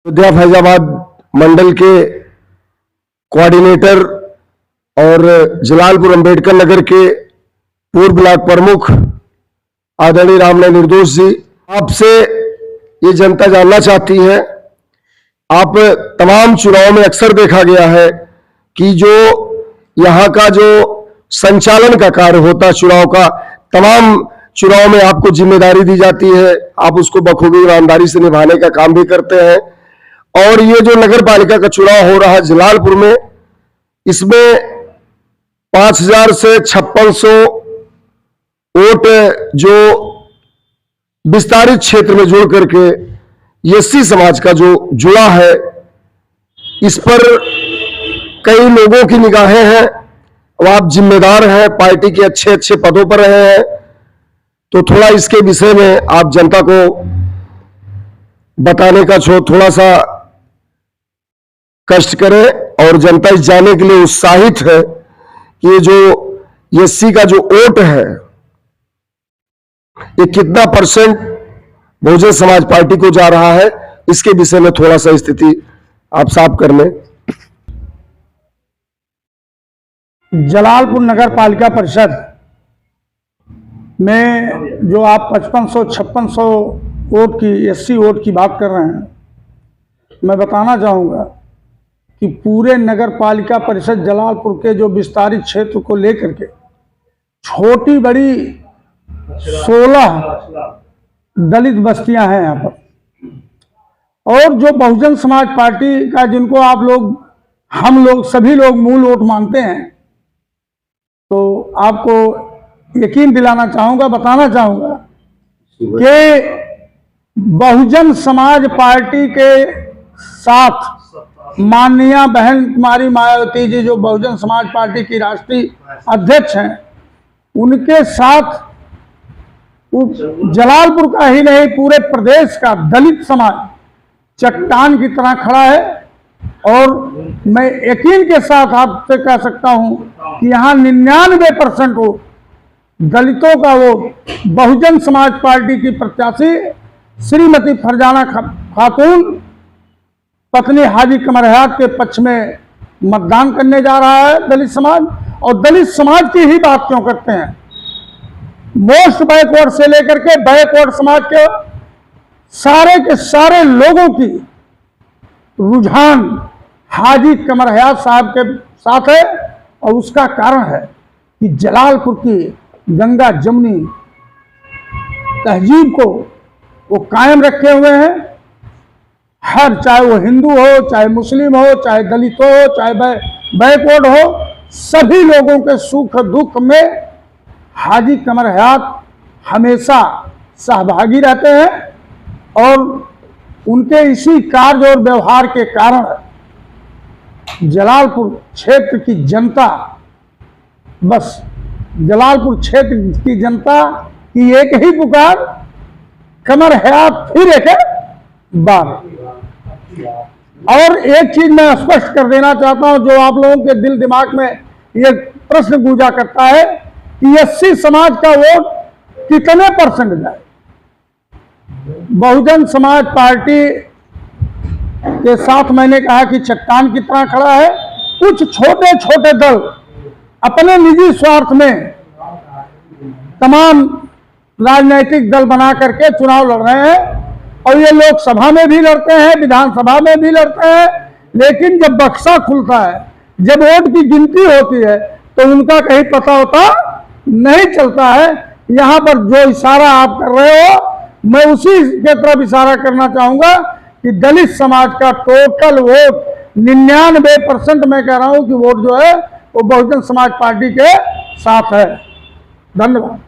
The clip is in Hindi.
अयोध्या फैजाबाद मंडल के कोऑर्डिनेटर और जलालपुर अंबेडकर नगर के पूर्व ब्लॉक प्रमुख आदरणीय रामलाल निर्दोष जी, आपसे ये जनता जानना चाहती है। आप तमाम चुनाव में अक्सर देखा गया है कि जो यहाँ का जो संचालन का कार्य होता है चुनाव का, तमाम चुनाव में आपको जिम्मेदारी दी जाती है, आप उसको बखूबी ईमानदारी से निभाने का काम भी करते हैं। और ये जो नगर पालिका का चुनाव हो रहा है जलालपुर में, इसमें 5000 से 5600 वोट जो विस्तारित क्षेत्र में जोड़ करके एससी समाज का जो जुड़ा है, इस पर कई लोगों की निगाहें हैं और आप जिम्मेदार हैं, पार्टी के अच्छे अच्छे पदों पर रहे हैं, तो थोड़ा इसके विषय में आप जनता को बताने का थोड़ा सा कष्ट करें। और जनता इस जानने के लिए उत्साहित है कि ये जो एससी का जो वोट है, ये कितना % बहुजन समाज पार्टी को जा रहा है, इसके विषय में थोड़ा सा स्थिति आप साफ कर लें। जलालपुर नगर पालिका परिषद में जो आप 5500-5600 वोट की एससी वोट की बात कर रहे हैं, मैं बताना चाहूँगा कि पूरे नगर पालिका परिषद जलालपुर के जो विस्तारित क्षेत्र को लेकर के छोटी बड़ी 16 दलित बस्तियां हैं यहाँ पर, और जो बहुजन समाज पार्टी का जिनको आप लोग, हम लोग, सभी लोग मूल वोट मानते हैं, तो आपको यकीन दिलाना चाहूँगा, बताना चाहूँगा कि बहुजन समाज पार्टी के साथ माननीय बहन कुमारी मायावती जी, जो बहुजन समाज पार्टी की राष्ट्रीय अध्यक्ष हैं, उनके साथ जलालपुर का ही नहीं पूरे प्रदेश का दलित समाज चट्टान की तरह खड़ा है। और मैं यकीन के साथ आपसे कह सकता हूं कि यहाँ 99% वोट दलितों का वोट बहुजन समाज पार्टी की प्रत्याशी श्रीमती फरजाना खातून पत्नी हाजी कमर हयात के पक्ष में मतदान करने जा रहा है दलित समाज। और दलित समाज की ही बात क्यों करते हैं, मोस्ट बैकवर्ड से लेकर के बैकवर्ड समाज के सारे लोगों की रुझान हाजी कमर हयात साहब के साथ है। और उसका कारण है कि जलालपुर की गंगा जमुनी तहजीब को वो कायम रखे हुए हैं। हर, चाहे वो हिंदू हो, चाहे मुस्लिम हो, चाहे दलित हो, चाहे बैकवर्ड हो, सभी लोगों के सुख दुख में हाजी कमर हयात हमेशा सहभागी रहते हैं। और उनके इसी कार्य और व्यवहार के कारण जलालपुर क्षेत्र की जनता, बस जलालपुर क्षेत्र की जनता की एक ही पुकार, कमर हयात फिर एक बार। और एक चीज मैं स्पष्ट कर देना चाहता हूं, जो आप लोगों के दिल दिमाग में ये प्रश्न गूंजा करता है कि एससी समाज का वोट कितने % जाए। बहुजन समाज पार्टी के साथ मैंने कहा कि चट्टान की तरह खड़ा है। कुछ छोटे छोटे दल अपने निजी स्वार्थ में तमाम राजनीतिक दल बना करके चुनाव लड़ रहे हैं, और ये लोकसभा में भी लड़ते हैं, विधानसभा में भी लड़ते हैं, लेकिन जब बक्सा खुलता है, जब वोट की गिनती होती है, तो उनका कहीं पता होता नहीं चलता है। यहाँ पर जो इशारा आप कर रहे हो, मैं उसी के तरफ इशारा करना चाहूंगा कि दलित समाज का टोटल वोट 99% मैं कह रहा हूं कि वोट जो है वो बहुजन समाज पार्टी के साथ है। धन्यवाद।